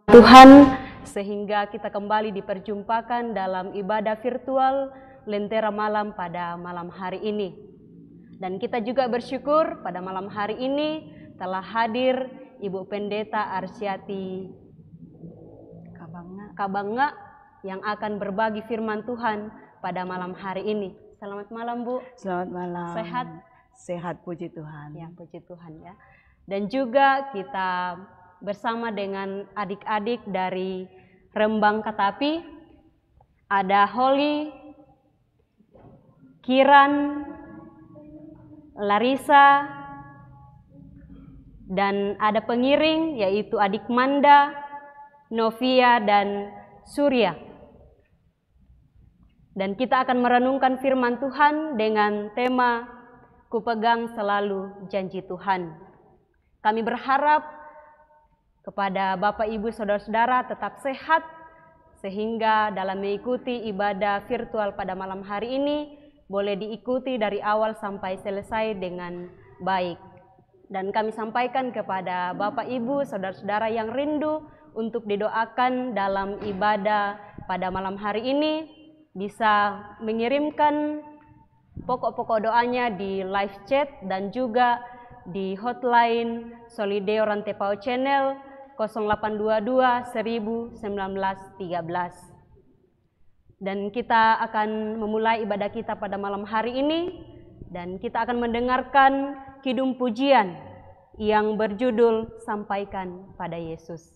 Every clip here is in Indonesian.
Tuhan, sehingga kita kembali diperjumpakan dalam ibadah virtual Lentera Malam pada malam hari ini. Dan kita juga bersyukur pada malam hari ini telah hadir Ibu Pendeta Arsyati Kabanga yang akan berbagi firman Tuhan pada malam hari ini. Selamat malam, Bu. Selamat malam. Sehat? Sehat, puji Tuhan. Ya, puji Tuhan ya. Dan juga kita bersama dengan adik-adik dari Rembang Katapi, ada Holly, Kiran, Larissa, dan ada pengiring yaitu adik Manda, Novia, dan Surya. Dan kita akan merenungkan firman Tuhan dengan tema Kupegang Selalu Janji Tuhan. Kami berharap kepada Bapak, Ibu, Saudara-saudara tetap sehat sehingga dalam mengikuti ibadah virtual pada malam hari ini boleh diikuti dari awal sampai selesai dengan baik. Dan kami sampaikan kepada Bapak, Ibu, Saudara-saudara yang rindu untuk didoakan dalam ibadah pada malam hari ini bisa mengirimkan pokok-pokok doanya di live chat dan juga di hotline Solideo Rantepao Channel 0822 1000 1913. Dan kita akan memulai ibadah kita pada malam hari ini dan kita akan mendengarkan kidung pujian yang berjudul Sampaikan pada Yesus.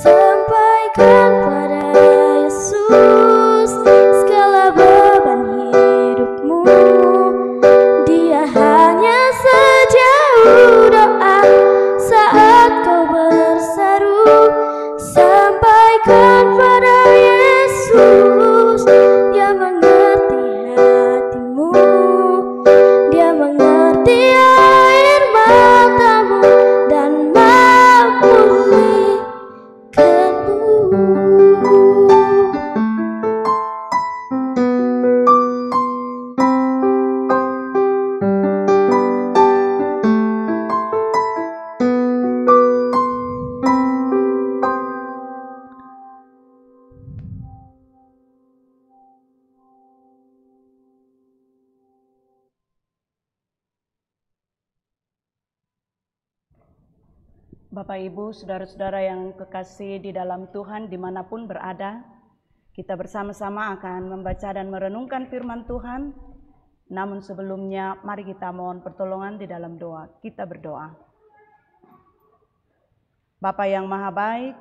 Sampaikan pada Yesus segala beban hidup Bapak Ibu, saudara-saudara yang kekasih di dalam Tuhan dimanapun berada, kita bersama-sama akan membaca dan merenungkan firman Tuhan. Namun sebelumnya, mari kita mohon pertolongan di dalam doa. Kita berdoa. Bapa yang Maha Baik,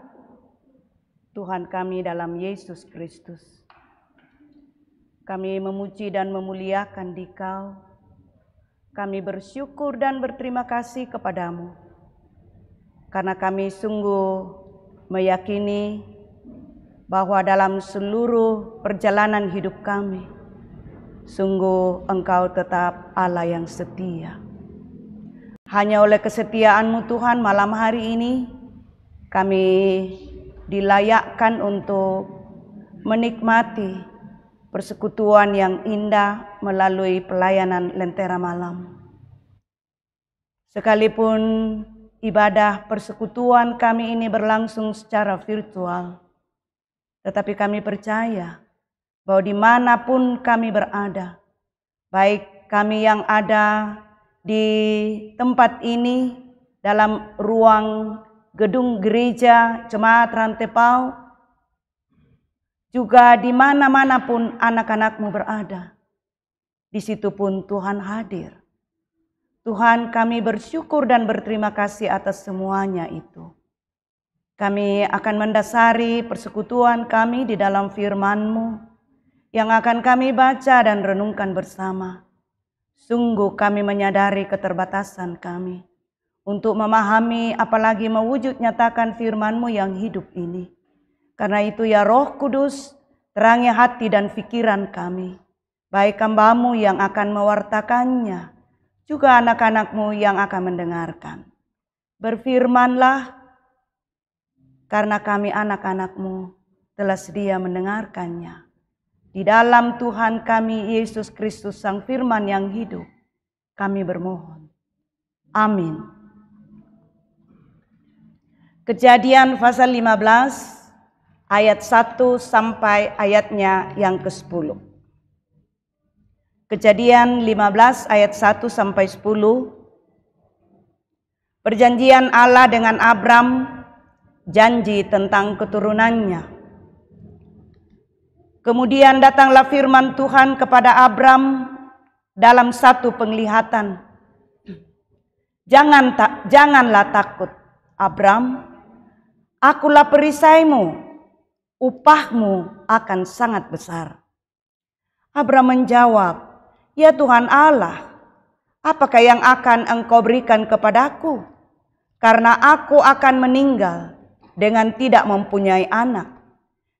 Tuhan kami dalam Yesus Kristus, kami memuji dan memuliakan Dikau. Kami bersyukur dan berterima kasih kepadamu, karena kami sungguh meyakini bahwa dalam seluruh perjalanan hidup kami, sungguh Engkau tetap Allah yang setia. Hanya oleh kesetiaan-Mu Tuhan, malam hari ini kami dilayakkan untuk menikmati persekutuan yang indah melalui pelayanan Lentera Malam. Sekalipun ibadah persekutuan kami ini berlangsung secara virtual, tetapi kami percaya bahwa dimanapun kami berada, baik kami yang ada di tempat ini, dalam ruang gedung gereja Jemaat Rantepau, juga di mana-mana pun anak-anak-Mu berada, di situ pun Tuhan hadir. Tuhan, kami bersyukur dan berterima kasih atas semuanya itu. Kami akan mendasari persekutuan kami di dalam firman-Mu yang akan kami baca dan renungkan bersama. Sungguh kami menyadari keterbatasan kami untuk memahami apalagi mewujud nyatakan firman-Mu yang hidup ini. Karena itu ya Roh Kudus, terangi hati dan pikiran kami, baik hamba-Mu yang akan mewartakannya, juga anak-anak-Mu yang akan mendengarkan. Berfirmanlah, karena kami anak-anak-Mu telah sedia mendengarkannya. Di dalam Tuhan kami Yesus Kristus Sang Firman yang hidup, kami bermohon. Amin. Kejadian pasal 15 ayat 1 sampai ayatnya yang ke-10. Kejadian 15 ayat 1 sampai 10. Perjanjian Allah dengan Abram, janji tentang keturunannya. Kemudian datanglah firman Tuhan kepada Abram dalam satu penglihatan. Janganlah takut, Abram, akulah perisaimu. Upahmu akan sangat besar. Abram menjawab, ya Tuhan Allah, apakah yang akan Engkau berikan kepadaku? Karena aku akan meninggal dengan tidak mempunyai anak.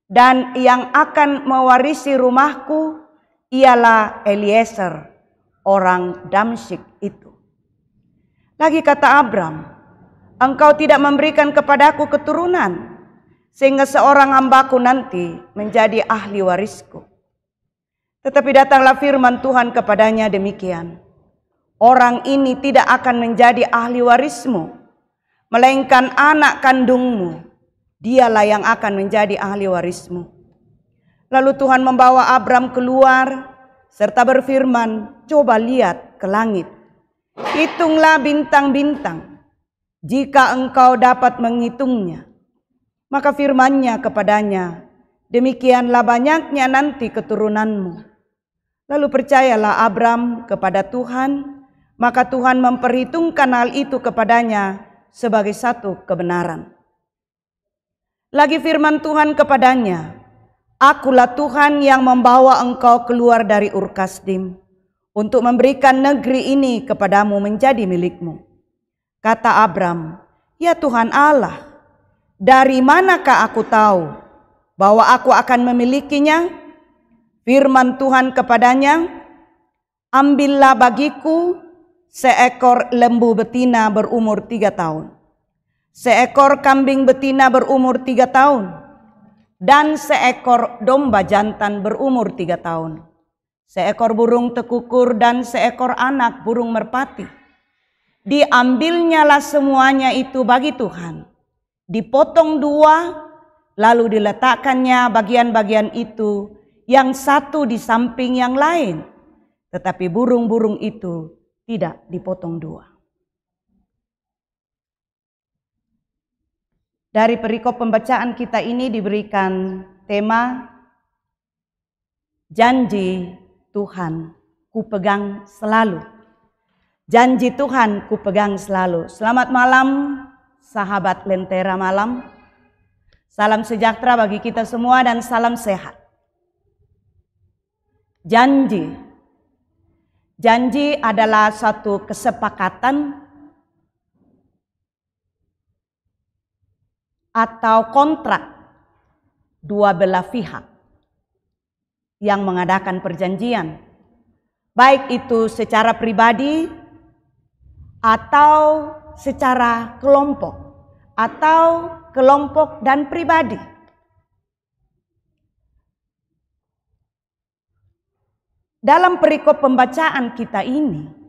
Dan yang akan mewarisi rumahku ialah Eliezer, orang Damsyik itu. Lagi kata Abram, Engkau tidak memberikan kepadaku keturunan, sehingga seorang hambaku nanti menjadi ahli warisku. Tetapi datanglah firman Tuhan kepadanya demikian, orang ini tidak akan menjadi ahli warismu, melainkan anak kandungmu, dialah yang akan menjadi ahli warismu. Lalu Tuhan membawa Abram keluar, serta berfirman, coba lihat ke langit, hitunglah bintang-bintang, jika engkau dapat menghitungnya. Maka firman-Nya kepadanya, demikianlah banyaknya nanti keturunanmu. Lalu percayalah Abram kepada Tuhan, maka Tuhan memperhitungkan hal itu kepadanya sebagai satu kebenaran. Lagi firman Tuhan kepadanya, akulah Tuhan yang membawa engkau keluar dari Ur Kasdim untuk memberikan negeri ini kepadamu menjadi milikmu. Kata Abram, ya Tuhan Allah, dari manakah aku tahu bahwa aku akan memilikinya? Firman Tuhan kepadanya, ambillah bagiku seekor lembu betina berumur 3 tahun, seekor kambing betina berumur 3 tahun, dan seekor domba jantan berumur 3 tahun, seekor burung tekukur dan seekor anak burung merpati. Diambilnyalah semuanya itu bagi Tuhan, dipotong 2, lalu diletakkannya bagian-bagian itu yang satu di samping yang lain. Tetapi burung-burung itu tidak dipotong 2. Dari perikop pembacaan kita ini diberikan tema janji Tuhan ku pegang selalu. Janji Tuhan ku pegang selalu. Selamat malam sahabat Lentera Malam. Salam sejahtera bagi kita semua dan salam sehat. Janji. Janji adalah satu kesepakatan atau kontrak dua belah pihak yang mengadakan perjanjian, baik itu secara pribadi atau secara kelompok atau kelompok dan pribadi. Dalam perikop pembacaan kita ini,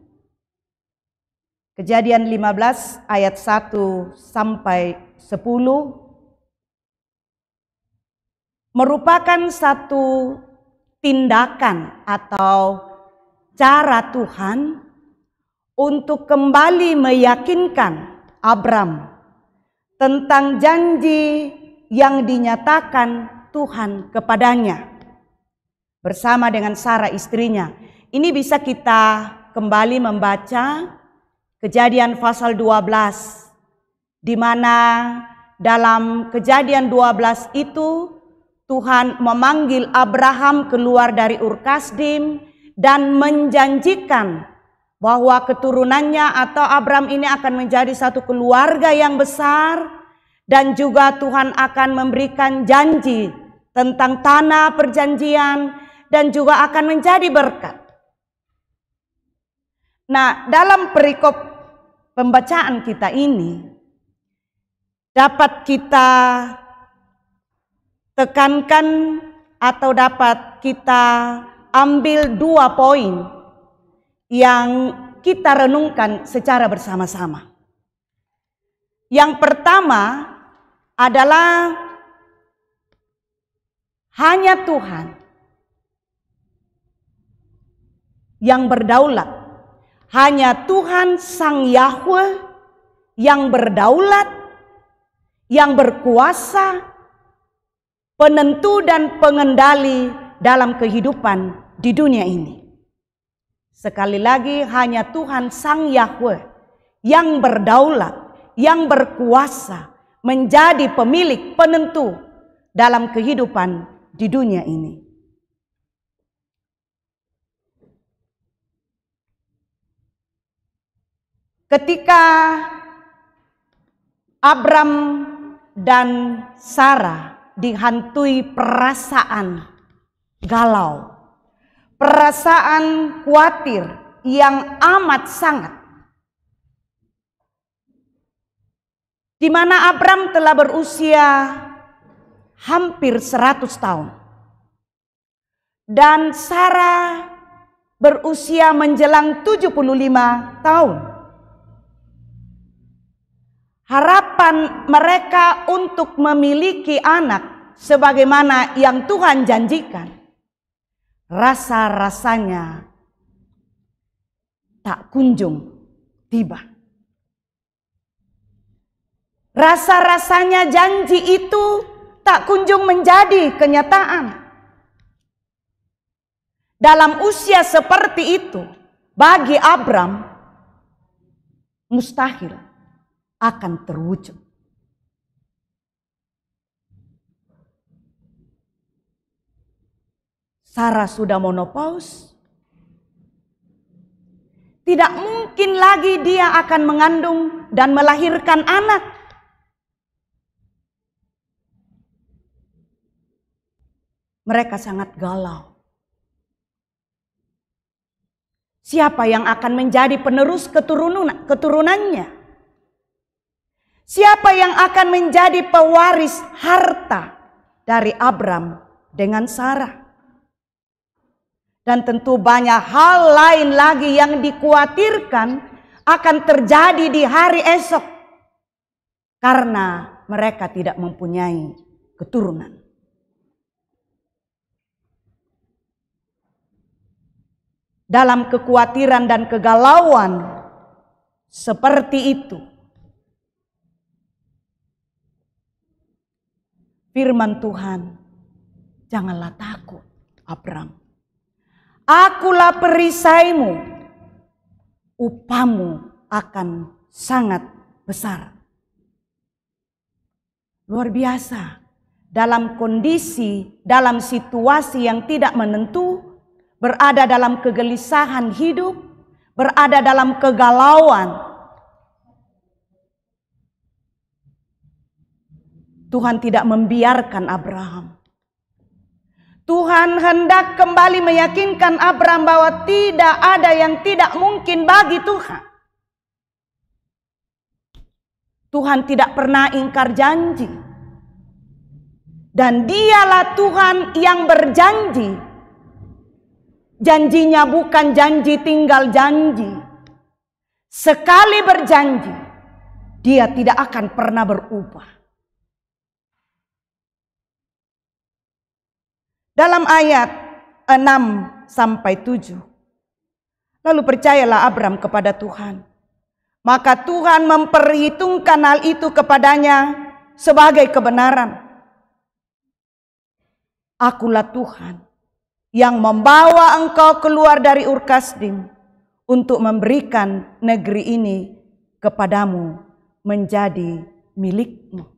Kejadian 15 ayat 1 sampai 10 merupakan satu tindakan atau cara Tuhan untuk kembali meyakinkan Abram tentang janji yang dinyatakan Tuhan kepadanya bersama dengan Sarah istrinya. Ini bisa kita kembali membaca Kejadian pasal 12, di mana dalam Kejadian 12 itu Tuhan memanggil Abraham keluar dari Ur Kasdim dan menjanjikan bahwa keturunannya atau Abram ini akan menjadi satu keluarga yang besar, dan juga Tuhan akan memberikan janji tentang tanah perjanjian dan juga akan menjadi berkat. Nah, dalam perikop pembacaan kita ini dapat kita tekankan atau dapat kita ambil dua poin yang kita renungkan secara bersama-sama. Yang pertama adalah hanya Tuhan yang berdaulat. Hanya Tuhan Sang Yahweh yang berdaulat, yang berkuasa, penentu dan pengendali dalam kehidupan di dunia ini. Sekali lagi, hanya Tuhan Sang Yahweh yang berdaulat, yang berkuasa, menjadi pemilik penentu dalam kehidupan di dunia ini. Ketika Abram dan Sarah dihantui perasaan galau, perasaan khawatir yang amat sangat, di mana Abram telah berusia hampir 100 tahun dan Sarah berusia menjelang 75 tahun. Harapan mereka untuk memiliki anak sebagaimana yang Tuhan janjikan, rasa-rasanya tak kunjung tiba. Rasa-rasanya janji itu tak kunjung menjadi kenyataan. Dalam usia seperti itu, bagi Abram mustahil akan terwujud. Sarah sudah menopause. Tidak mungkin lagi dia akan mengandung dan melahirkan anak. Mereka sangat galau. Siapa yang akan menjadi penerus keturunannya? Siapa yang akan menjadi pewaris harta dari Abram dengan Sarah? Dan tentu banyak hal lain lagi yang dikhawatirkan akan terjadi di hari esok karena mereka tidak mempunyai keturunan. Dalam kekhawatiran dan kegalauan seperti itu, firman Tuhan, janganlah takut, Abram. Akulah perisaimu, upahmu akan sangat besar. Luar biasa, dalam kondisi, dalam situasi yang tidak menentu, berada dalam kegelisahan hidup, berada dalam kegalauan, Tuhan tidak membiarkan Abraham. Tuhan hendak kembali meyakinkan Abraham bahwa tidak ada yang tidak mungkin bagi Tuhan. Tuhan tidak pernah ingkar janji. Dan dialah Tuhan yang berjanji. Janjinya bukan janji tinggal janji. Sekali berjanji, dia tidak akan pernah berubah. Dalam ayat 6-7. Lalu percayalah Abram kepada Tuhan. Maka Tuhan memperhitungkan hal itu kepadanya sebagai kebenaran. Akulah Tuhan yang membawa engkau keluar dari Ur Kasdim untuk memberikan negeri ini kepadamu menjadi milikmu.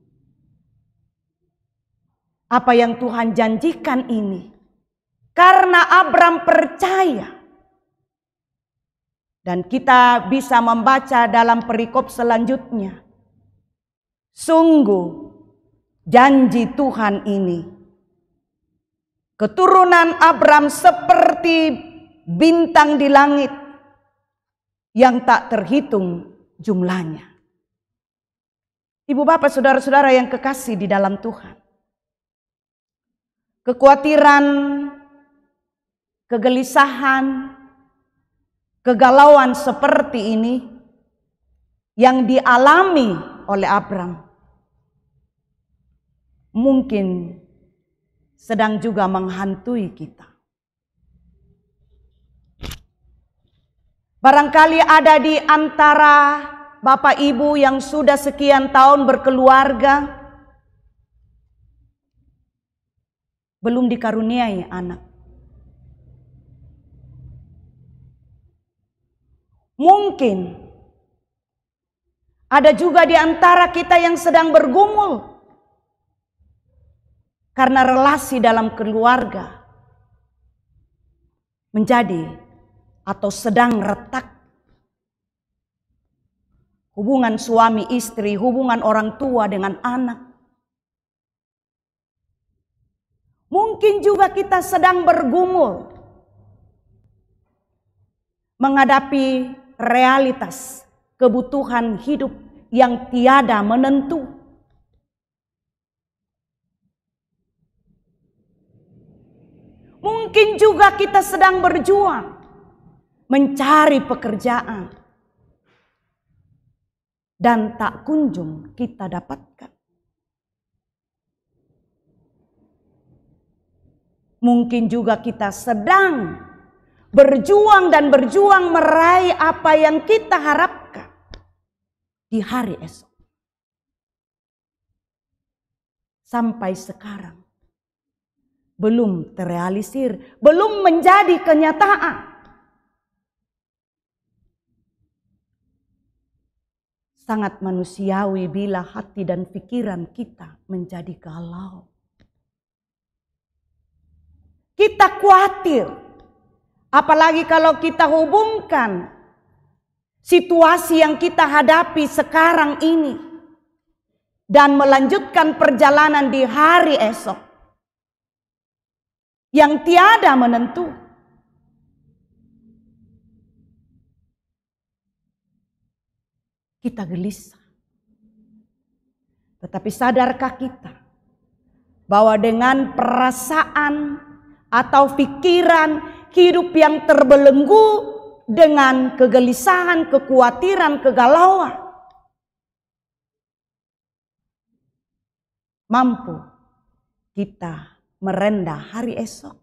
Apa yang Tuhan janjikan ini, karena Abram percaya. Dan kita bisa membaca dalam perikop selanjutnya. Sungguh janji Tuhan ini, keturunan Abram seperti bintang di langit yang tak terhitung jumlahnya. Ibu bapak saudara-saudara yang kekasih di dalam Tuhan. Kekhawatiran, kegelisahan, kegalauan seperti ini yang dialami oleh Abram mungkin sedang juga menghantui kita. Barangkali ada di antara Bapak Ibu yang sudah sekian tahun berkeluarga, belum dikaruniai anak. Mungkin ada juga di antara kita yang sedang bergumul karena relasi dalam keluarga menjadi atau sedang retak. Hubungan suami istri, hubungan orang tua dengan anak. Mungkin juga kita sedang bergumul menghadapi realitas kebutuhan hidup yang tiada menentu. Mungkin juga kita sedang berjuang mencari pekerjaan dan tak kunjung kita dapatkan. Mungkin juga kita sedang berjuang dan berjuang meraih apa yang kita harapkan di hari esok. Sampai sekarang belum terrealisir, belum menjadi kenyataan. Sangat manusiawi bila hati dan pikiran kita menjadi galau. Kita khawatir, apalagi kalau kita hubungkan situasi yang kita hadapi sekarang ini dan melanjutkan perjalanan di hari esok yang tiada menentu. Kita gelisah. Tetapi sadarkah kita bahwa dengan perasaan atau pikiran hidup yang terbelenggu dengan kegelisahan, kekhawatiran, kegalauan, mampu kita merendah hari esok?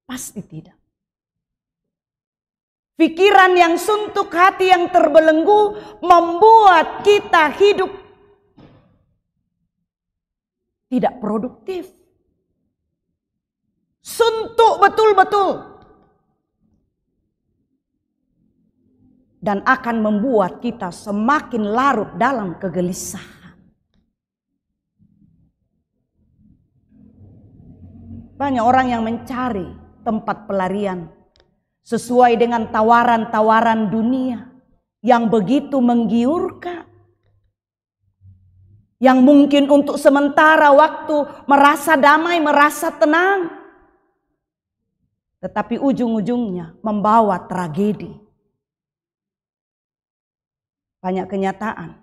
Pasti tidak. Pikiran yang suntuk, hati yang terbelenggu membuat kita hidup tidak produktif. Suntuk betul-betul. Dan akan membuat kita semakin larut dalam kegelisahan. Banyak orang yang mencari tempat pelarian sesuai dengan tawaran-tawaran dunia yang begitu menggiurkan. Yang mungkin untuk sementara waktu merasa damai, merasa tenang. Tetapi ujung-ujungnya membawa tragedi. Banyak kenyataan.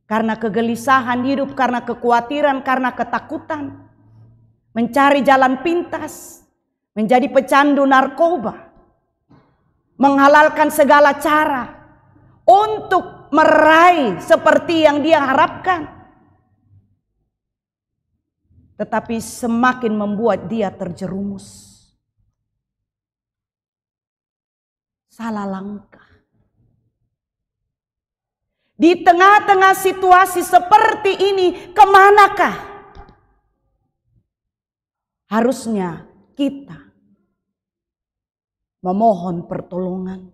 Karena kegelisahan hidup, karena kekhawatiran, karena ketakutan. Mencari jalan pintas. Menjadi pecandu narkoba. Menghalalkan segala cara. Untuk meraih seperti yang dia harapkan. Tetapi semakin membuat dia terjerumus. Salah langkah. Di tengah-tengah situasi seperti ini, kemanakah harusnya kita memohon pertolongan?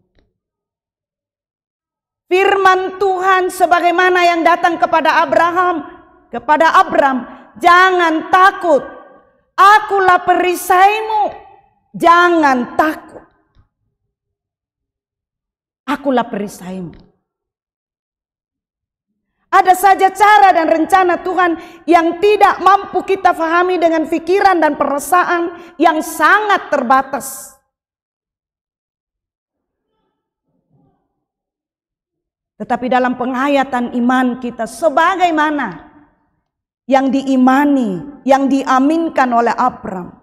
Firman Tuhan sebagaimana yang datang kepada Abram, jangan takut, akulah perisaimu, jangan takut. Akulah perisaimu. Ada saja cara dan rencana Tuhan yang tidak mampu kita fahami dengan pikiran dan perasaan yang sangat terbatas. Tetapi dalam penghayatan iman kita sebagaimana yang diimani, yang diaminkan oleh Abram.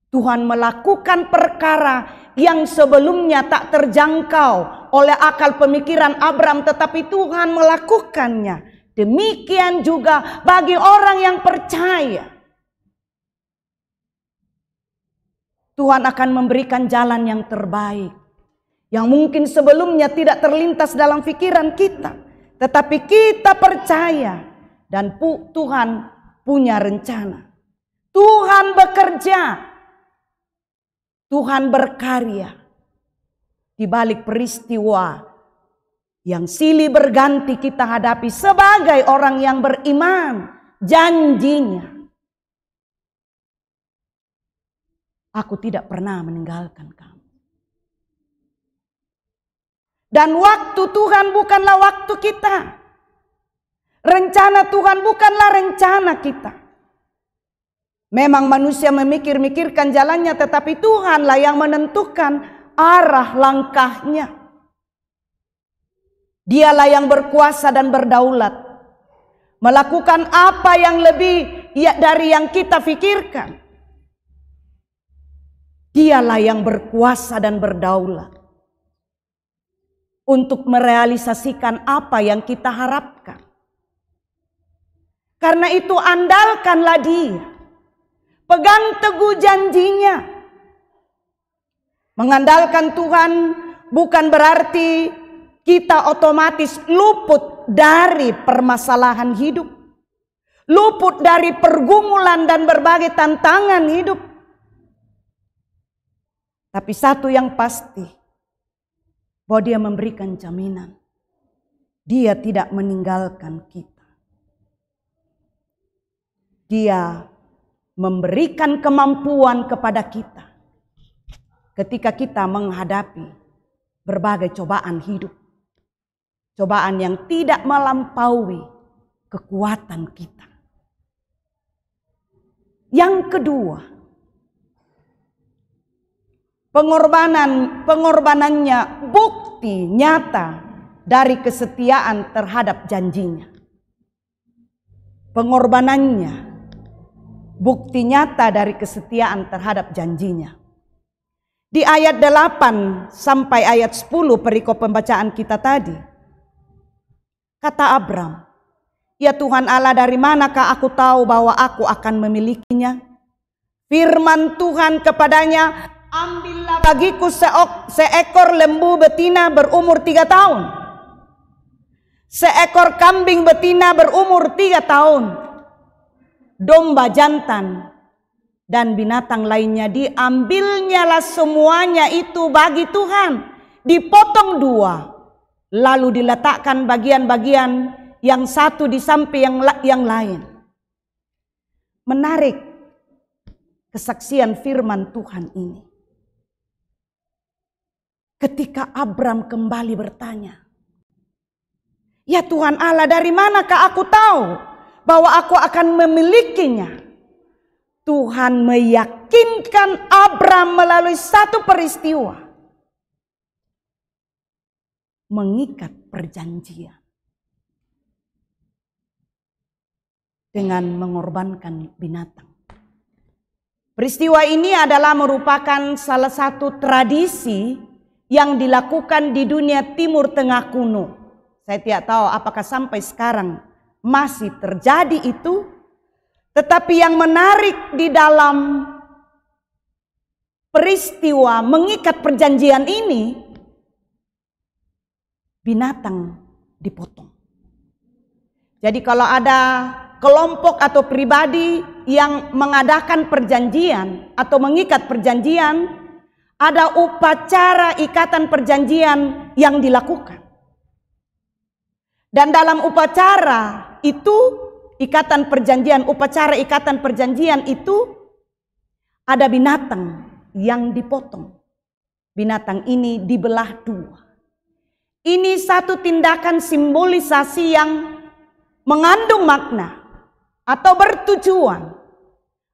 Tuhan melakukan perkara yang sebelumnya tak terjangkau oleh akal pemikiran Abram, tetapi Tuhan melakukannya. Demikian juga bagi orang yang percaya. Tuhan akan memberikan jalan yang terbaik, yang mungkin sebelumnya tidak terlintas dalam pikiran kita, tetapi kita percaya dan Tuhan punya rencana. Tuhan bekerja. Tuhan berkarya di balik peristiwa yang silih berganti kita hadapi sebagai orang yang beriman. Janjinya, aku tidak pernah meninggalkan kamu. Dan waktu Tuhan bukanlah waktu kita. Rencana Tuhan bukanlah rencana kita. Memang manusia memikir-mikirkan jalannya, tetapi Tuhanlah yang menentukan arah langkahnya. Dialah yang berkuasa dan berdaulat. Melakukan apa yang lebih dari yang kita pikirkan. Dialah yang berkuasa dan berdaulat. Untuk merealisasikan apa yang kita harapkan. Karena itu andalkanlah Dia. Pegang teguh janjinya. Mengandalkan Tuhan bukan berarti kita otomatis luput dari permasalahan hidup. Luput dari pergumulan dan berbagai tantangan hidup. Tapi satu yang pasti, bahwa Dia memberikan jaminan. Dia tidak meninggalkan kita. Dia memberikan kemampuan kepada kita ketika kita menghadapi berbagai cobaan hidup. Cobaan yang tidak melampaui kekuatan kita. Yang kedua, pengorbanannya bukti nyata dari kesetiaan terhadap janjinya. Pengorbanannya bukti nyata dari kesetiaan terhadap janjinya. Di ayat 8 sampai ayat 10 perikop pembacaan kita tadi. Kata Abram, "Ya Tuhan Allah, dari manakah aku tahu bahwa aku akan memilikinya?" Firman Tuhan kepadanya, "Ambillah bagiku seekor lembu betina berumur 3 tahun. seekor kambing betina berumur 3 tahun, domba jantan, dan binatang lainnya. Diambilnyalah semuanya itu bagi Tuhan, dipotong 2, lalu diletakkan bagian-bagian yang satu di samping yang lain. Menarik kesaksian firman Tuhan ini. Ketika Abram kembali bertanya, "Ya Tuhan Allah, dari manakah aku tahu bahwa aku akan memilikinya?" Tuhan meyakinkan Abram melalui satu peristiwa, mengikat perjanjian dengan mengorbankan binatang. Peristiwa ini adalah merupakan salah satu tradisi yang dilakukan di dunia Timur Tengah kuno. Saya tidak tahu apakah sampai sekarang masih terjadi itu. Tetapi yang menarik di dalam peristiwa mengikat perjanjian ini, binatang dipotong. Jadi kalau ada kelompok atau pribadi yang mengadakan perjanjian atau mengikat perjanjian, ada upacara ikatan perjanjian yang dilakukan. Dan dalam upacara itu, upacara ikatan perjanjian itu ada binatang yang dipotong. Binatang ini dibelah 2. Ini satu tindakan simbolisasi yang mengandung makna atau bertujuan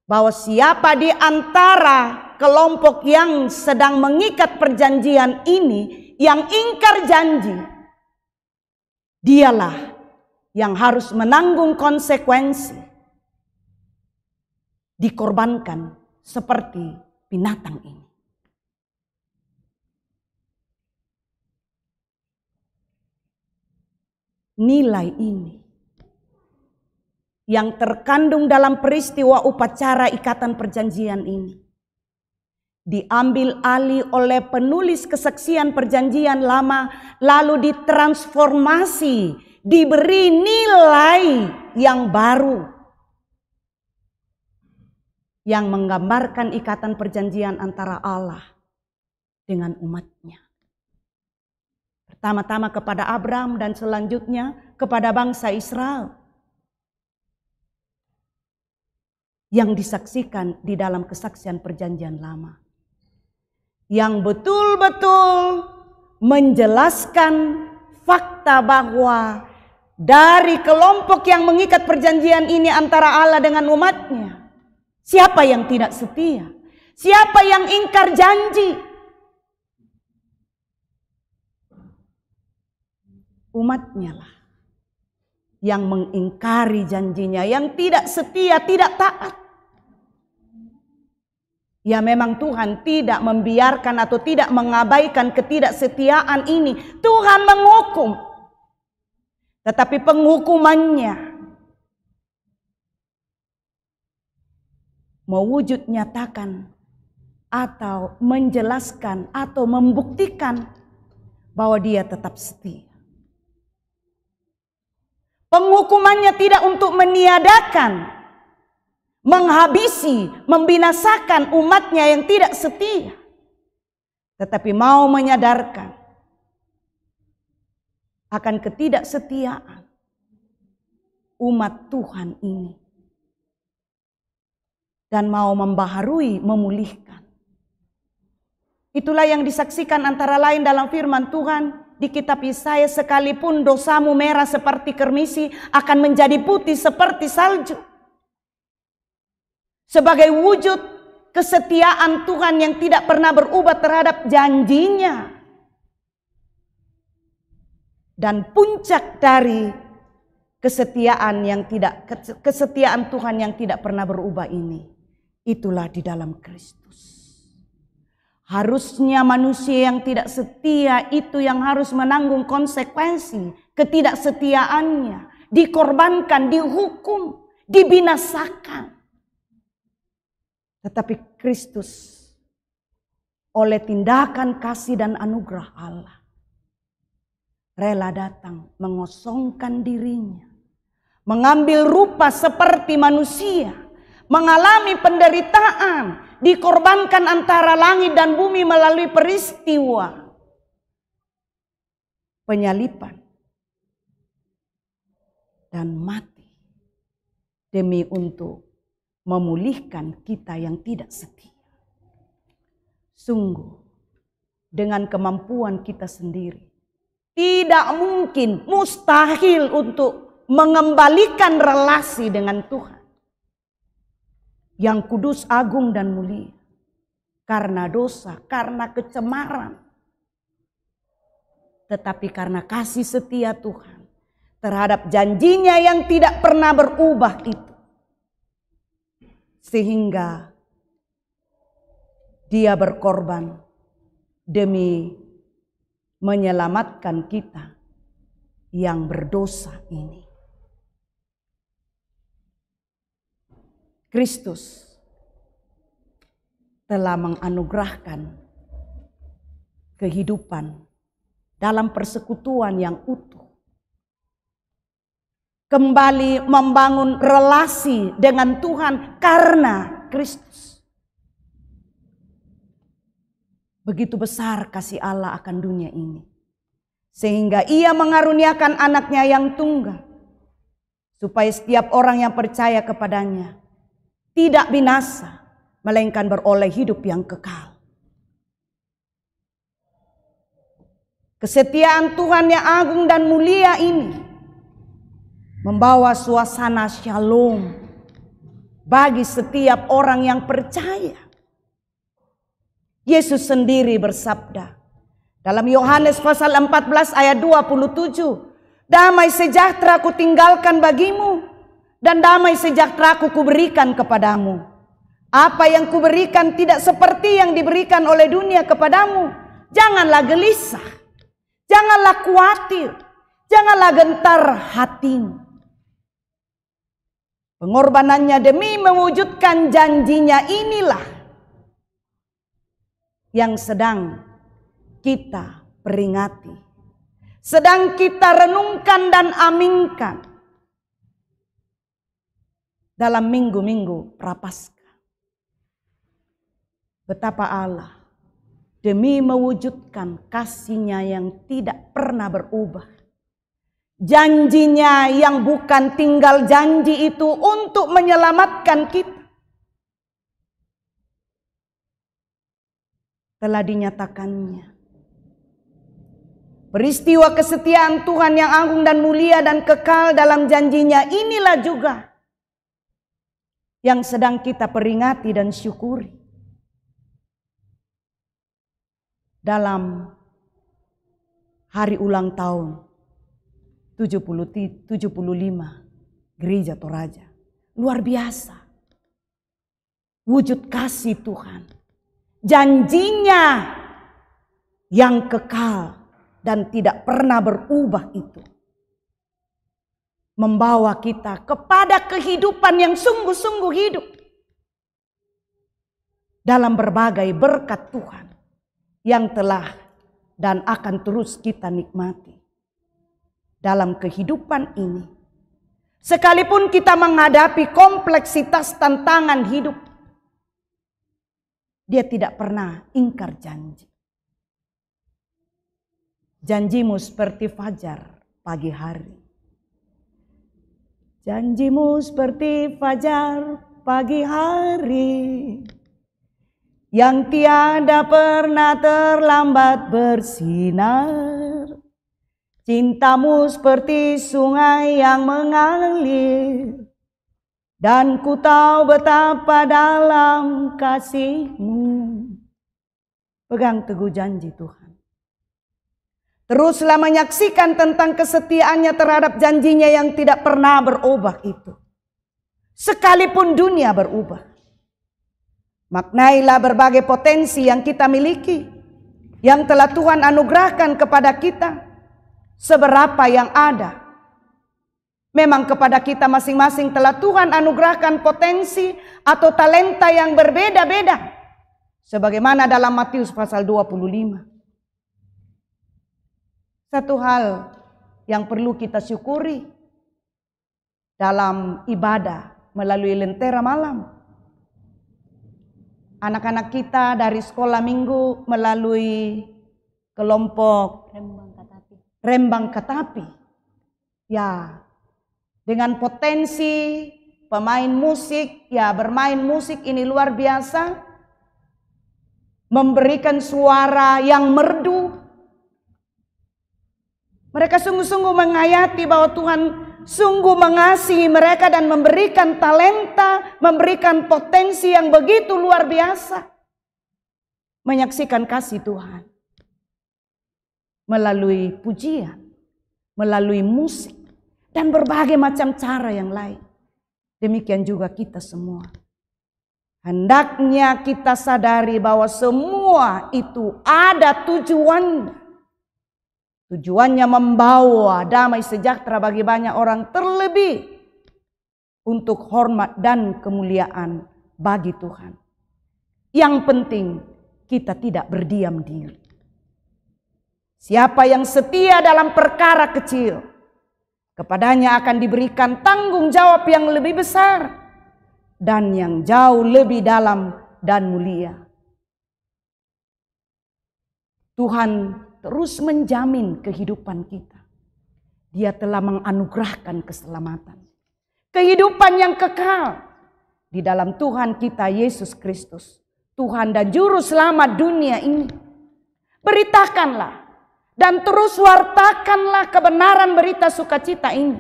bahwa siapa di antara kelompok yang sedang mengikat perjanjian ini yang ingkar janji, dialah yang harus menanggung konsekuensi, dikorbankan seperti binatang ini. Nilai ini yang terkandung dalam peristiwa upacara ikatan perjanjian ini diambil alih oleh penulis kesaksian perjanjian lama, lalu ditransformasi, diberi nilai yang baru yang menggambarkan ikatan perjanjian antara Allah dengan umatnya. Pertama-tama kepada Abram dan selanjutnya kepada bangsa Israel yang disaksikan di dalam kesaksian perjanjian lama, yang betul-betul menjelaskan fakta bahwa dari kelompok yang mengikat perjanjian ini antara Allah dengan umatnya, siapa yang tidak setia? Siapa yang ingkar janji? Umatnya lah yang mengingkari janjinya, yang tidak setia, tidak taat. Ya memang Tuhan tidak membiarkan atau tidak mengabaikan ketidaksetiaan ini. Tuhan menghukum. Tetapi penghukumannya mewujud nyatakan atau menjelaskan atau membuktikan bahwa dia tetap setia. Penghukumannya tidak untuk meniadakan, menghabisi, membinasakan umatnya yang tidak setia, tetapi mau menyadarkan akan ketidaksetiaan umat Tuhan ini dan mau membaharui, memulihkan. Itulah yang disaksikan antara lain dalam firman Tuhan di kitab Yesaya, sekalipun dosamu merah seperti kermisi akan menjadi putih seperti salju. Sebagai wujud kesetiaan Tuhan yang tidak pernah berubah terhadap janjinya. Dan puncak dari kesetiaan Tuhan yang tidak pernah berubah ini, itulah di dalam Kristus. Harusnya manusia yang tidak setia itu yang harus menanggung konsekuensi ketidaksetiaannya, dikorbankan, dihukum, dibinasakan. Tetapi Kristus oleh tindakan kasih dan anugerah Allah rela datang mengosongkan dirinya, mengambil rupa seperti manusia, mengalami penderitaan, dikorbankan antara langit dan bumi melalui peristiwa penyaliban dan mati demi untuk memulihkan kita yang tidak setia. Sungguh, dengan kemampuan kita sendiri, tidak mungkin, mustahil untuk mengembalikan relasi dengan Tuhan yang kudus, agung, dan mulia. Karena dosa, karena kecemaran. Tetapi karena kasih setia Tuhan terhadap janjinya yang tidak pernah berubah itu. Sehingga Dia berkorban demi menyelamatkan kita yang berdosa ini. Kristus telah menganugerahkan kehidupan dalam persekutuan yang utuh. Kembali membangun relasi dengan Tuhan karena Kristus. Begitu besar kasih Allah akan dunia ini. Sehingga Ia mengaruniakan anaknya yang tunggal. Supaya setiap orang yang percaya kepadanya tidak binasa, melainkan beroleh hidup yang kekal. Kesetiaan Tuhan yang agung dan mulia ini membawa suasana shalom bagi setiap orang yang percaya. Yesus sendiri bersabda dalam Yohanes pasal 14 ayat 27, damai sejahtera ku tinggalkan bagimu dan damai sejahtera ku berikan kepadamu. Apa yang kuberikan tidak seperti yang diberikan oleh dunia kepadamu. Janganlah gelisah, janganlah khawatir, janganlah gentar hatimu. Pengorbanannya demi mewujudkan janjinya inilah yang sedang kita peringati, sedang kita renungkan dan aminkan dalam minggu-minggu Prapaskah. Betapa Allah demi mewujudkan kasih-Nya yang tidak pernah berubah, janjinya yang bukan tinggal janji itu untuk menyelamatkan kita, telah dinyatakannya. Peristiwa kesetiaan Tuhan yang agung dan mulia dan kekal dalam janjinya inilah juga yang sedang kita peringati dan syukuri dalam hari ulang tahun 75 Gereja Toraja. Luar biasa. Wujud kasih Tuhan. Janjinya yang kekal dan tidak pernah berubah itu membawa kita kepada kehidupan yang sungguh-sungguh hidup dalam berbagai berkat Tuhan yang telah dan akan terus kita nikmati dalam kehidupan ini. Sekalipun kita menghadapi kompleksitas tantangan hidup, Dia tidak pernah ingkar janji. Janjimu seperti fajar pagi hari. Janjimu seperti fajar pagi hari, yang tiada pernah terlambat bersinar. Cintamu seperti sungai yang mengalir, dan ku tahu betapa dalam kasih-Mu. Pegang teguh janji Tuhan. Teruslah menyaksikan tentang kesetiaannya terhadap janjinya yang tidak pernah berubah itu. Sekalipun dunia berubah. Maknailah berbagai potensi yang kita miliki, yang telah Tuhan anugerahkan kepada kita. Seberapa yang ada. Memang kepada kita masing-masing telah Tuhan anugerahkan potensi atau talenta yang berbeda-beda. Sebagaimana dalam Matius pasal 25. Satu hal yang perlu kita syukuri dalam ibadah melalui lentera malam. Anak-anak kita dari sekolah minggu melalui kelompok Rembang Katapi. Ya, dengan potensi pemain musik, ya bermain musik ini luar biasa. Memberikan suara yang merdu. Mereka sungguh-sungguh menghayati bahwa Tuhan sungguh mengasihi mereka dan memberikan talenta, memberikan potensi yang begitu luar biasa. Menyaksikan kasih Tuhan melalui pujian, melalui musik, dan berbagai macam cara yang lain. Demikian juga kita semua. Hendaknya kita sadari bahwa semua itu ada tujuannya. Tujuannya membawa damai sejahtera bagi banyak orang, terlebih untuk hormat dan kemuliaan bagi Tuhan. Yang penting kita tidak berdiam diri. Siapa yang setia dalam perkara kecil, kepadanya akan diberikan tanggung jawab yang lebih besar dan yang jauh lebih dalam dan mulia. Tuhan terus menjamin kehidupan kita. Dia telah menganugerahkan keselamatan, kehidupan yang kekal di dalam Tuhan kita Yesus Kristus, Tuhan dan Juru Selamat dunia ini. Beritakanlah dan terus wartakanlah kebenaran berita sukacita ini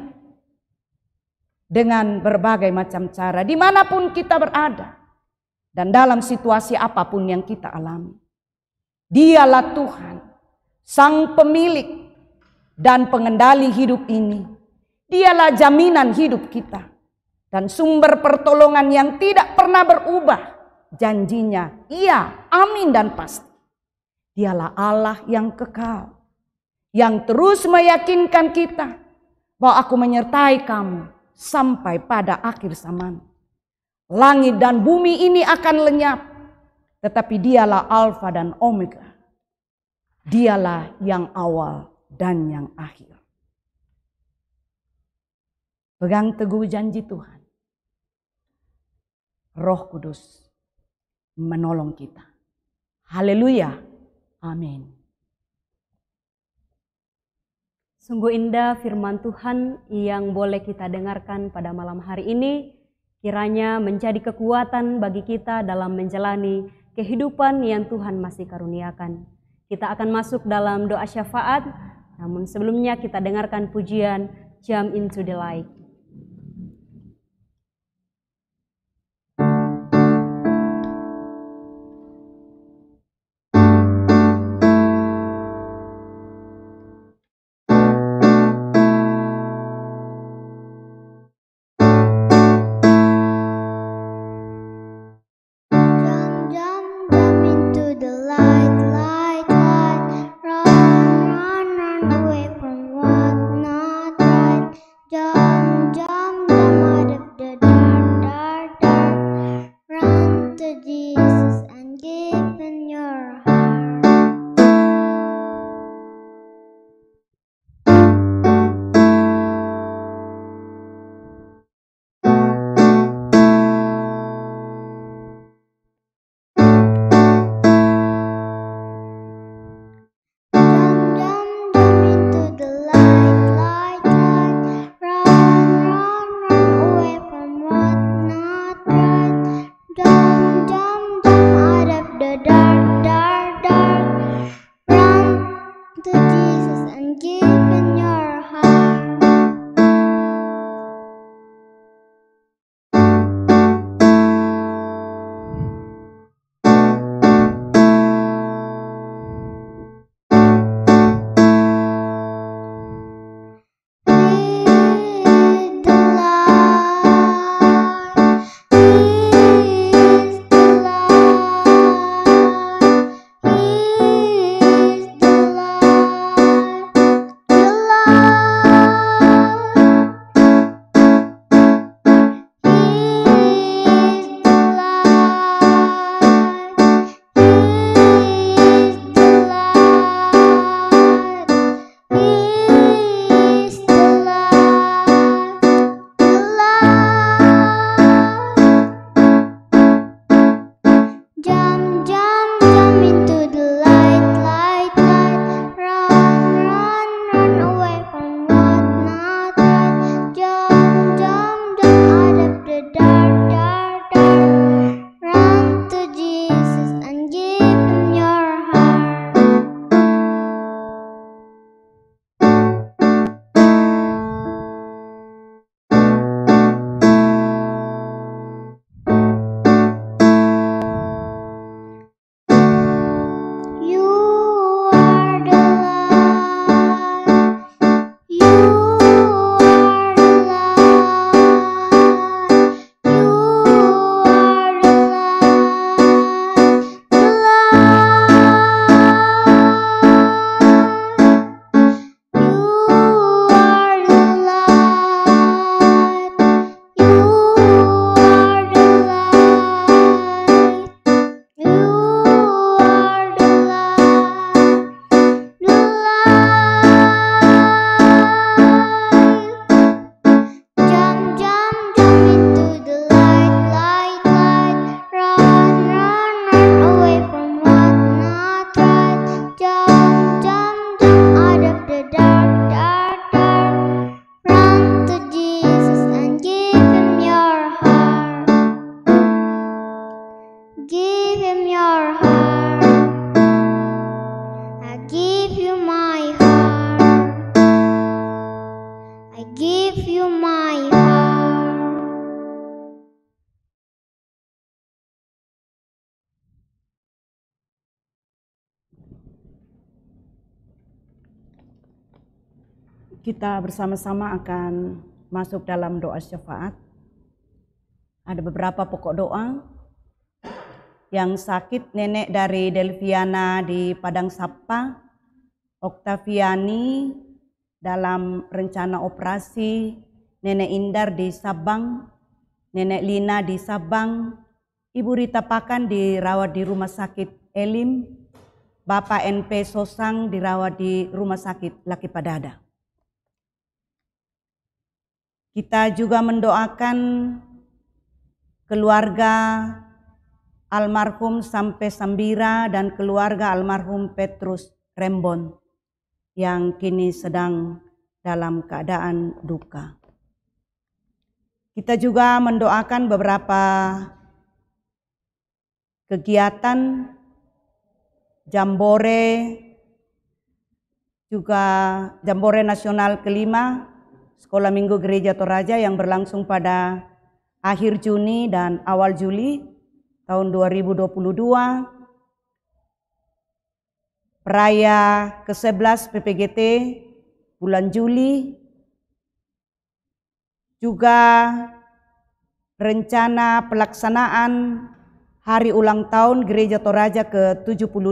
dengan berbagai macam cara, dimanapun kita berada dan dalam situasi apapun yang kita alami. Dialah Tuhan, Sang Pemilik dan Pengendali hidup ini. Dialah jaminan hidup kita dan sumber pertolongan yang tidak pernah berubah. Janjinya iya, amin dan pasti. Dialah Allah yang kekal, yang terus meyakinkan kita bahwa aku menyertai kamu sampai pada akhir zaman. Langit dan bumi ini akan lenyap, tetapi Dialah Alfa dan Omega. Dialah yang awal dan yang akhir. Pegang teguh janji Tuhan. Roh Kudus menolong kita. Haleluya. Amin. Sungguh indah firman Tuhan yang boleh kita dengarkan pada malam hari ini. Kiranya menjadi kekuatan bagi kita dalam menjalani kehidupan yang Tuhan masih karuniakan. Kita akan masuk dalam doa syafaat, namun sebelumnya kita dengarkan pujian Jump into the Light. Jump Kita bersama-sama akan masuk dalam doa syafaat. Ada beberapa pokok doa. Yang sakit nenek dari Delviana di Padang Sapa, Oktaviani dalam rencana operasi, nenek Indar di Sabang, nenek Lina di Sabang, Ibu Rita Pakan dirawat di Rumah Sakit Elim, Bapak NP Sosang dirawat di Rumah Sakit Laki Padada. Kita juga mendoakan keluarga almarhum Sampe Sambira dan keluarga almarhum Petrus Rembon yang kini sedang dalam keadaan duka. Kita juga mendoakan beberapa kegiatan Jambore, juga Jambore Nasional kelima Sekolah Minggu Gereja Toraja yang berlangsung pada akhir Juni dan awal Juli tahun 2022. Peraya ke-11 PPGT bulan Juli. Juga rencana pelaksanaan Hari Ulang Tahun Gereja Toraja ke-75.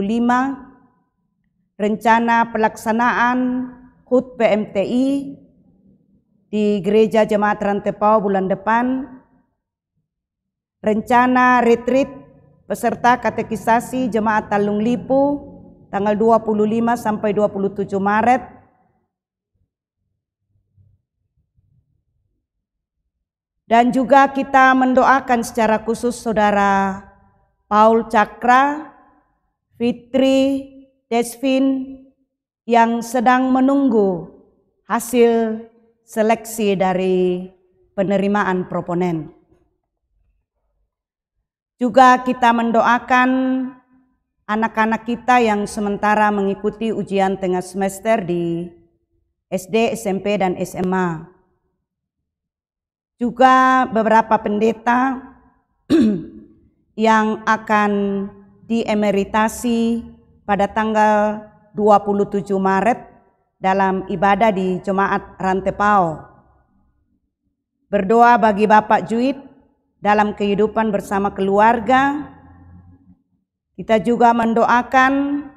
Rencana pelaksanaan HUT PMTI di Gereja Jemaat Rantepao bulan depan. Rencana retreat peserta katekisasi Jemaat Talung Lipu tanggal 25 sampai 27 Maret. Dan juga kita mendoakan secara khusus Saudara Paul Cakra, Fitri, Desvin yang sedang menunggu hasil seleksi dari penerimaan proponen. Juga kita mendoakan anak-anak kita yang sementara mengikuti ujian tengah semester di SD, SMP, dan SMA. Juga beberapa pendeta yang akan diemeritasi pada tanggal 27 Maret dalam ibadah di Jemaat Rantepao. Berdoa bagi Bapak Juit dalam kehidupan bersama keluarga. Kita juga mendoakan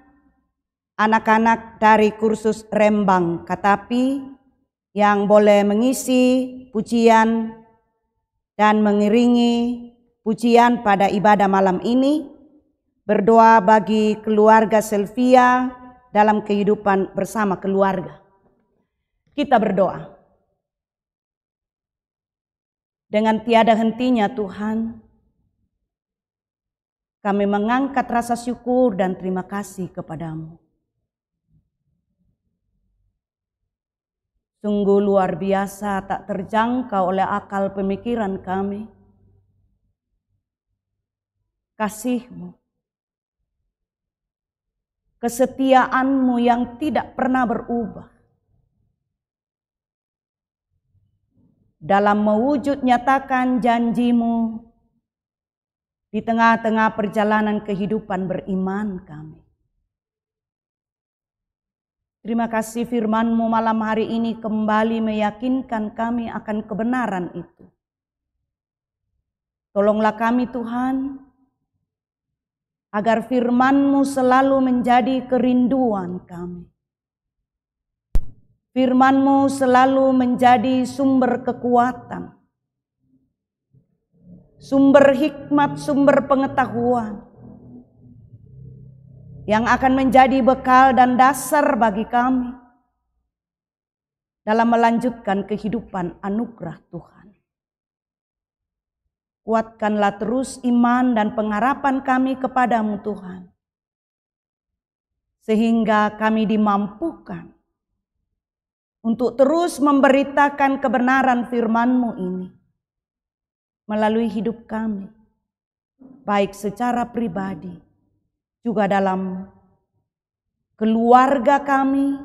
anak-anak dari kursus Rembang Katapi yang boleh mengisi pujian dan mengiringi pujian pada ibadah malam ini. Berdoa bagi keluarga Selvia dalam kehidupan bersama keluarga. Kita berdoa. Dengan tiada hentinya Tuhan, kami mengangkat rasa syukur dan terima kasih kepadamu. Sungguh luar biasa, tak terjangkau oleh akal pemikiran kami. Kasih-Mu, kesetiaan-Mu yang tidak pernah berubah. Dalam mewujud nyatakan janji-Mu di tengah-tengah perjalanan kehidupan beriman kami. Terima kasih firman-Mu malam hari ini kembali meyakinkan kami akan kebenaran itu. Tolonglah kami Tuhan, agar firman-Mu selalu menjadi kerinduan kami. Firman-Mu selalu menjadi sumber kekuatan, sumber hikmat, sumber pengetahuan yang akan menjadi bekal dan dasar bagi kami dalam melanjutkan kehidupan anugerah Tuhan. Kuatkanlah terus iman dan pengharapan kami kepadamu Tuhan, sehingga kami dimampukan untuk terus memberitakan kebenaran firman-Mu ini melalui hidup kami, baik secara pribadi, juga dalam keluarga kami,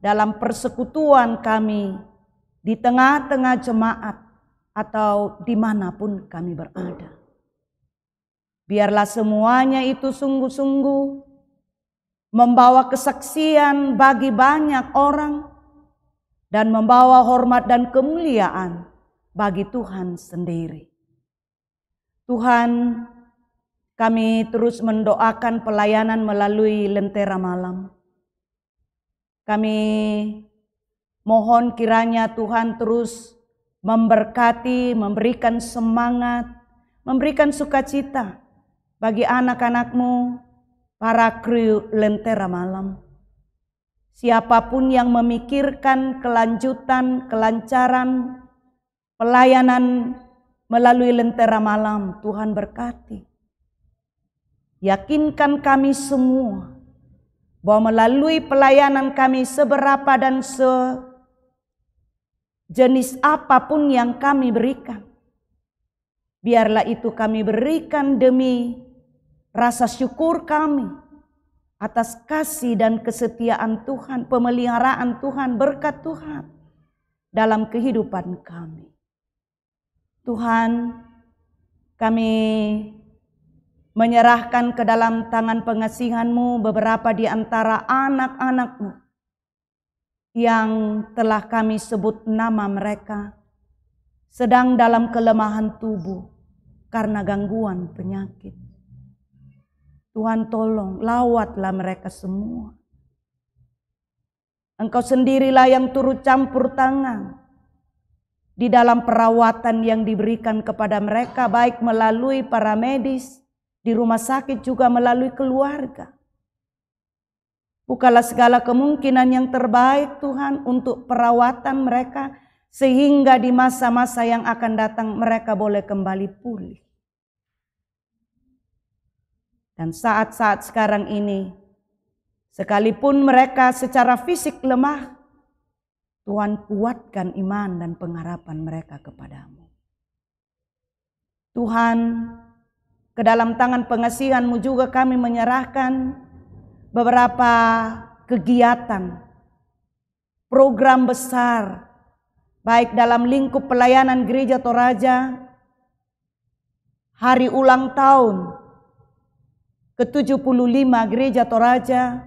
dalam persekutuan kami, di tengah-tengah jemaat, atau dimanapun kami berada. Biarlah semuanya itu sungguh-sungguh membawa kesaksian bagi banyak orang dan membawa hormat dan kemuliaan bagi Tuhan sendiri. Tuhan, kami terus mendoakan pelayanan melalui Lentera Malam. Kami mohon kiranya Tuhan terus memberkati, memberikan semangat, memberikan sukacita bagi anak-anak-Mu, para kru Lentera Malam. Siapapun yang memikirkan kelanjutan, kelancaran pelayanan melalui Lentera Malam, Tuhan berkati. Yakinkan kami semua bahwa melalui pelayanan kami seberapa dan sejenis apapun yang kami berikan, biarlah itu kami berikan demi rasa syukur kami atas kasih dan kesetiaan Tuhan, pemeliharaan Tuhan, berkat Tuhan dalam kehidupan kami. Tuhan, kami menyerahkan ke dalam tangan pengasihan-Mu beberapa di antara anak-anak-Mu yang telah kami sebut nama mereka sedang dalam kelemahan tubuh karena gangguan penyakit. Tuhan tolong, lawatlah mereka semua. Engkau sendirilah yang turut campur tangan di dalam perawatan yang diberikan kepada mereka, baik melalui para medis, di rumah sakit juga melalui keluarga. Bukalah segala kemungkinan yang terbaik Tuhan untuk perawatan mereka, sehingga di masa-masa yang akan datang mereka boleh kembali pulih. Dan saat-saat sekarang ini, sekalipun mereka secara fisik lemah, Tuhan kuatkan iman dan pengharapan mereka kepadamu. Tuhan, ke dalam tangan pengasihan-Mu juga kami menyerahkan beberapa kegiatan, program besar, baik dalam lingkup pelayanan Gereja Toraja, hari ulang tahun ke-75 Gereja Toraja,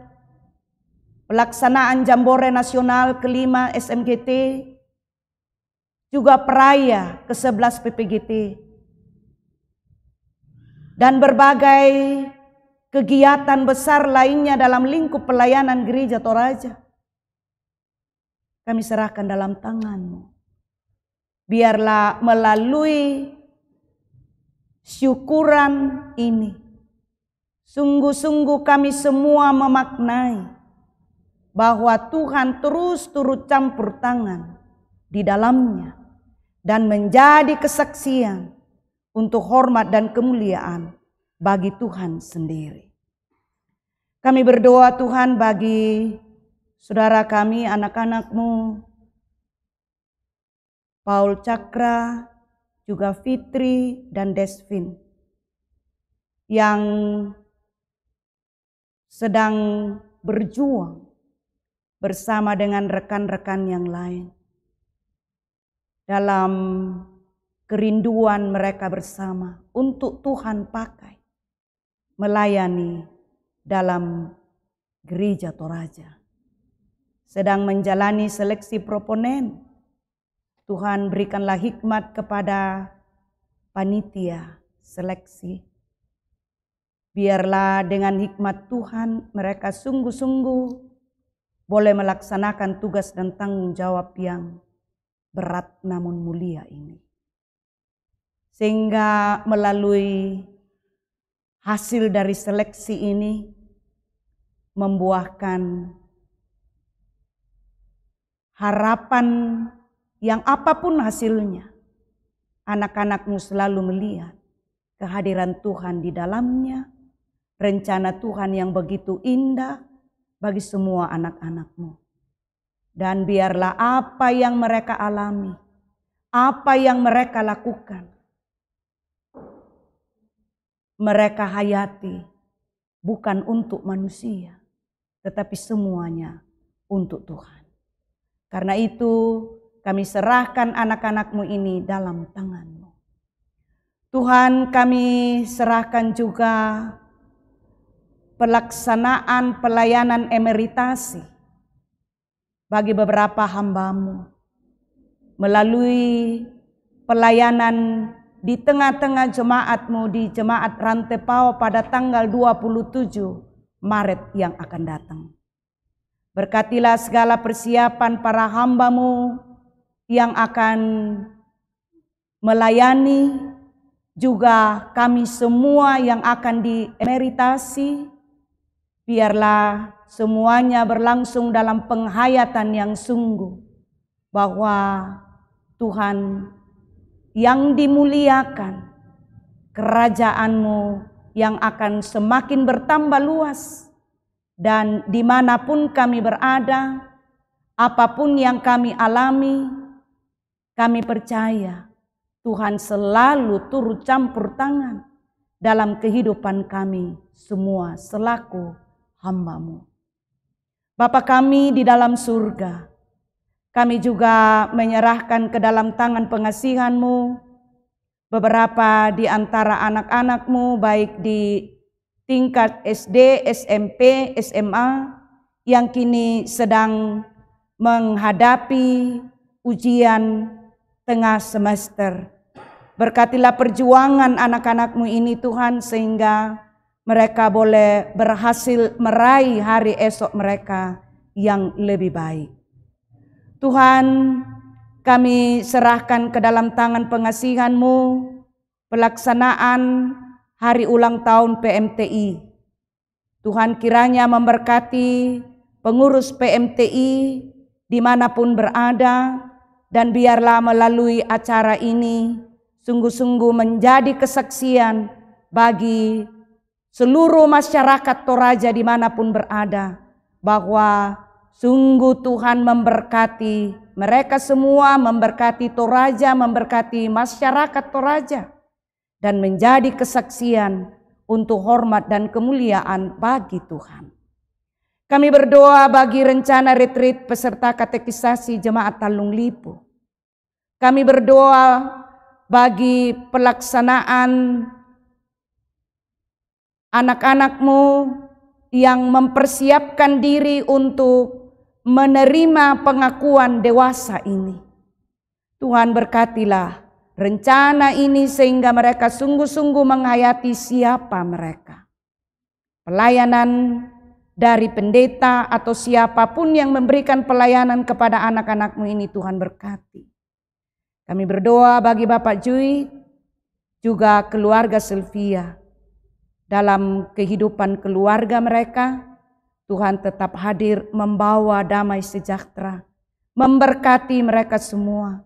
pelaksanaan Jambore Nasional ke-5 SMGT, juga peraya ke-11 PPGT, dan berbagai kegiatan besar lainnya dalam lingkup pelayanan Gereja Toraja. Kami serahkan dalam tangan-Mu. Biarlah melalui syukuran ini, sungguh-sungguh kami semua memaknai bahwa Tuhan terus turut campur tangan di dalamnya dan menjadi kesaksian untuk hormat dan kemuliaan bagi Tuhan sendiri. Kami berdoa Tuhan bagi saudara kami, anak-anak-Mu, Paul Cakra, juga Fitri dan Desvin, yang sedang berjuang bersama dengan rekan-rekan yang lain dalam kerinduan mereka bersama untuk Tuhan pakai melayani dalam Gereja Toraja. Sedang menjalani seleksi proponen. Tuhan berikanlah hikmat kepada panitia seleksi. Biarlah dengan hikmat Tuhan mereka sungguh-sungguh boleh melaksanakan tugas dan tanggung jawab yang berat namun mulia ini. Sehingga melalui hasil dari seleksi ini membuahkan harapan yang apapun hasilnya, anak-anak-Mu selalu melihat kehadiran Tuhan di dalamnya, rencana Tuhan yang begitu indah bagi semua anak-anak-Mu. Dan biarlah apa yang mereka alami, apa yang mereka lakukan, mereka hayati bukan untuk manusia, tetapi semuanya untuk Tuhan. Karena itu kami serahkan anak-anak-Mu ini dalam tangan-Mu. Tuhan, kami serahkan juga pelaksanaan pelayanan emeritasi bagi beberapa hamba-Mu melalui pelayanan di tengah-tengah jemaat-Mu di Jemaat Rantepao pada tanggal 27 Maret yang akan datang. Berkatilah segala persiapan para hamba-Mu yang akan melayani, juga kami semua yang akan diemeritasi. Biarlah semuanya berlangsung dalam penghayatan yang sungguh, bahwa Tuhan yang dimuliakan, kerajaan-Mu yang akan semakin bertambah luas, dan dimanapun kami berada, apapun yang kami alami, kami percaya Tuhan selalu turut campur tangan dalam kehidupan kami semua selaku hamba-Mu. Bapa kami di dalam surga, kami juga menyerahkan ke dalam tangan pengasihan-Mu beberapa di antara anak-anak-Mu, baik di tingkat SD, SMP, SMA, yang kini sedang menghadapi ujian tengah semester. Berkatilah perjuangan anak-anak-Mu ini Tuhan, sehingga mereka boleh berhasil meraih hari esok mereka yang lebih baik. Tuhan, kami serahkan ke dalam tangan pengasihan-Mu pelaksanaan hari ulang tahun PMTI. Tuhan kiranya memberkati pengurus PMTI dimanapun berada, dan biarlah melalui acara ini sungguh-sungguh menjadi kesaksian bagi seluruh masyarakat Toraja dimanapun berada, bahwa sungguh Tuhan memberkati mereka semua, memberkati Toraja, memberkati masyarakat Toraja, dan menjadi kesaksian untuk hormat dan kemuliaan bagi Tuhan. Kami berdoa bagi rencana retreat peserta katekisasi Jemaat Talung Lipo. Kami berdoa bagi pelaksanaan anak-anak-Mu yang mempersiapkan diri untuk menerima pengakuan dewasa ini. Tuhan, berkatilah rencana ini sehingga mereka sungguh-sungguh menghayati siapa mereka. Pelayanan dari pendeta atau siapapun yang memberikan pelayanan kepada anak-anak-Mu ini, Tuhan berkati. Kami berdoa bagi Bapak Jui, juga keluarga Sylvia. Dalam kehidupan keluarga mereka, Tuhan tetap hadir membawa damai sejahtera, memberkati mereka semua,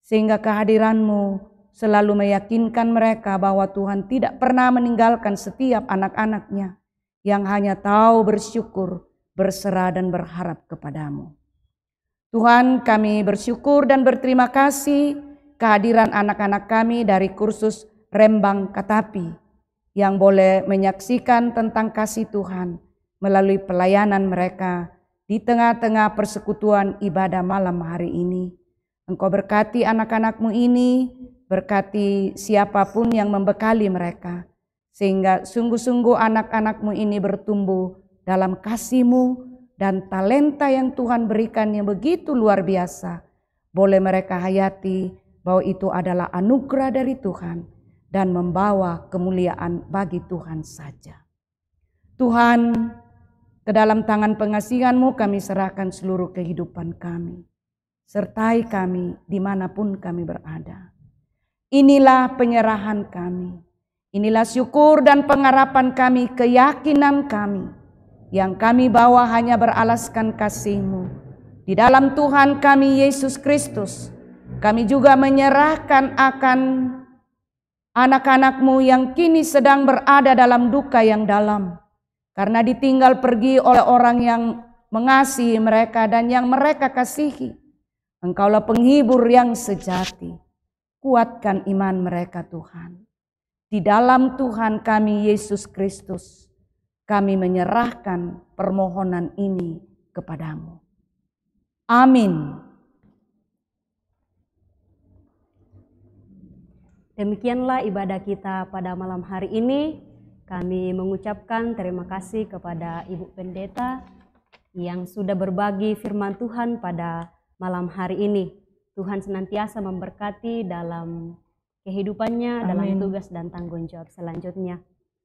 sehingga kehadiran-Mu selalu meyakinkan mereka bahwa Tuhan tidak pernah meninggalkan setiap anak-anak-Nya yang hanya tahu bersyukur, berserah dan berharap kepada-Mu. Tuhan, kami bersyukur dan berterima kasih kehadiran anak-anak kami dari kursus Rembang Katapi yang boleh menyaksikan tentang kasih Tuhan melalui pelayanan mereka di tengah-tengah persekutuan ibadah malam hari ini. Engkau berkati anak-anak-Mu ini, berkati siapapun yang membekali mereka, sehingga sungguh-sungguh anak-anak-Mu ini bertumbuh dalam kasih-Mu, dan talenta yang Tuhan berikan yang begitu luar biasa, boleh mereka hayati bahwa itu adalah anugerah dari Tuhan dan membawa kemuliaan bagi Tuhan saja. Tuhan, ke dalam tangan pengasihan-Mu kami serahkan seluruh kehidupan kami. Sertai kami dimanapun kami berada. Inilah penyerahan kami. Inilah syukur dan pengharapan kami, keyakinan kami yang kami bawa hanya beralaskan kasih-Mu. Di dalam Tuhan kami Yesus Kristus, kami juga menyerahkan akan anak-anak-Mu yang kini sedang berada dalam duka yang dalam, karena ditinggal pergi oleh orang yang mengasihi mereka dan yang mereka kasihi. Engkaulah penghibur yang sejati. Kuatkan iman mereka Tuhan. Di dalam Tuhan kami Yesus Kristus, kami menyerahkan permohonan ini kepada-Mu. Amin. Demikianlah ibadah kita pada malam hari ini. Kami mengucapkan terima kasih kepada Ibu Pendeta yang sudah berbagi firman Tuhan pada malam hari ini. Tuhan senantiasa memberkati dalam kehidupannya, dalam tugas dan tanggung jawab selanjutnya.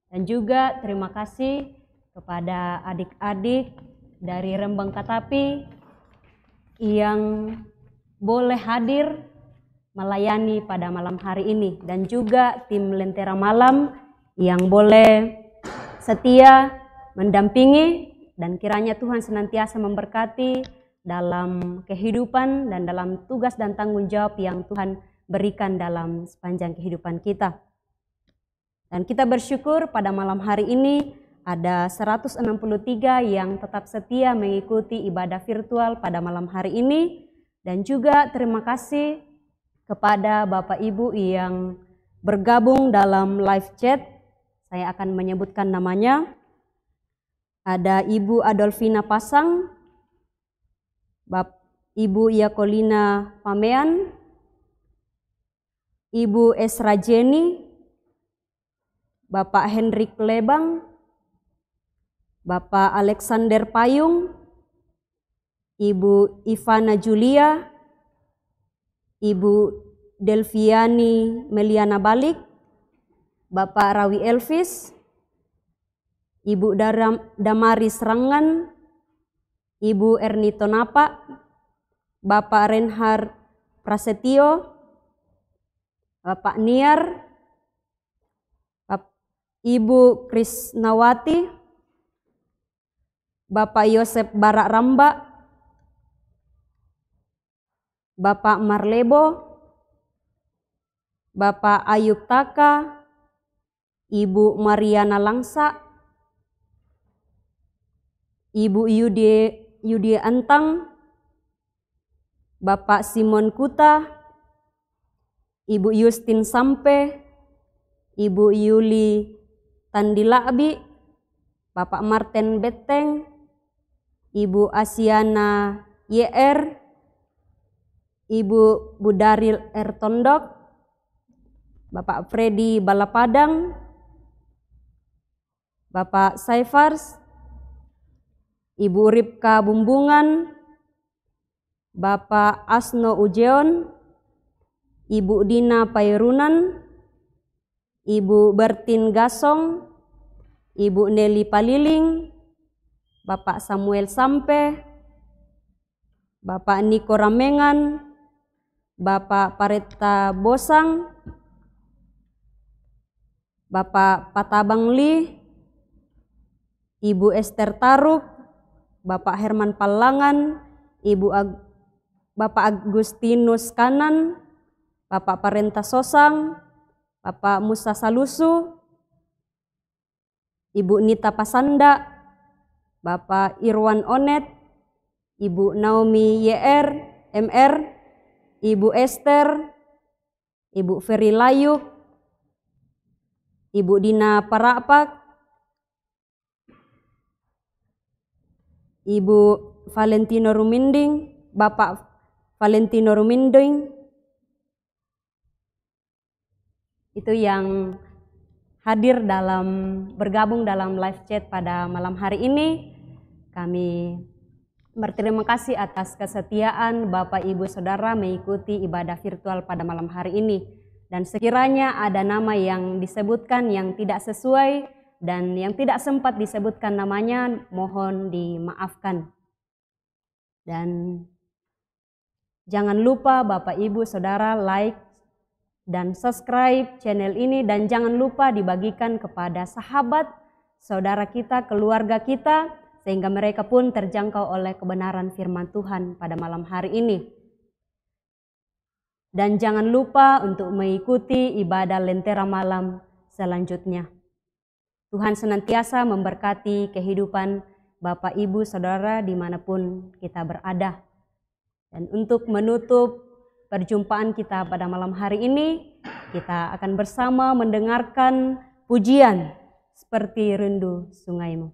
Dan juga terima kasih kepada adik-adik dari Rembang Katapi yang boleh hadir melayani pada malam hari ini, dan juga tim Lentera Malam yang boleh setia mendampingi, dan kiranya Tuhan senantiasa memberkati dalam kehidupan dan dalam tugas dan tanggung jawab yang Tuhan berikan dalam sepanjang kehidupan kita. Dan kita bersyukur pada malam hari ini ada 163 yang tetap setia mengikuti ibadah virtual pada malam hari ini. Dan juga terima kasih kepada Bapak Ibu yang bergabung dalam live chat. Saya akan menyebutkan namanya. Ada Ibu Adolfina Pasang, Ibu Yakolina Pamean, Ibu Esra Jenny, Bapak Hendrik Lebang, Bapak Alexander Payung, Ibu Ivana Julia, Ibu Delviani Meliana Balik, Bapak Rawi Elvis, Ibu Damaris Rangan, Ibu Ernito Napa, Bapak Renhard Prasetyo, Bapak Niar, Ibu Krisnawati, Bapak Yosep Barak Ramba, Bapak Marlebo, Bapak Ayub Taka, Ibu Mariana Langsa, Ibu Yudi Antang, Bapak Simon Kuta, Ibu Justin Sampe, Ibu Yuli Tandilaabi, Bapak Martin Beteng, Ibu Asiana YR, Ibu Budaril Ertondok, Bapak Freddy Balapadang, Bapak Saifars, Ibu Ripka Bumbungan, Bapak Asno Ujeon, Ibu Dina Pairunan, Ibu Bertin Gasong, Ibu Nelly Paliling, Bapak Samuel Sampe, Bapak Niko Ramengan, Bapak Pareta Bosang, Bapak Patabang Li, Ibu Esther Taruk, Bapak Herman Palangan, Bapak Agustinus Kanan, Bapak Parenta Sosang, Bapak Musa Salusu, Ibu Nita Pasanda, Bapak Irwan Onet, Ibu Naomi YR, MR, Ibu Esther, Ibu Ferry Layuk, Ibu Dina Parapak, Ibu Valentino Ruminding, Bapak Valentino Ruminding. Itu yang hadir bergabung dalam live chat pada malam hari ini. Kami berterima kasih atas kesetiaan Bapak Ibu Saudara mengikuti ibadah virtual pada malam hari ini. Dan sekiranya ada nama yang disebutkan yang tidak sesuai dan yang tidak sempat disebutkan namanya, mohon dimaafkan. Dan jangan lupa Bapak Ibu Saudara like dan subscribe channel ini, dan jangan lupa dibagikan kepada sahabat, saudara kita, keluarga kita, sehingga mereka pun terjangkau oleh kebenaran firman Tuhan pada malam hari ini. Dan jangan lupa untuk mengikuti ibadah Lentera Malam selanjutnya. Tuhan senantiasa memberkati kehidupan Bapak Ibu Saudara dimanapun kita berada. Dan untuk menutup perjumpaan kita pada malam hari ini, kita akan bersama mendengarkan pujian Seperti Rindu Sungaimu.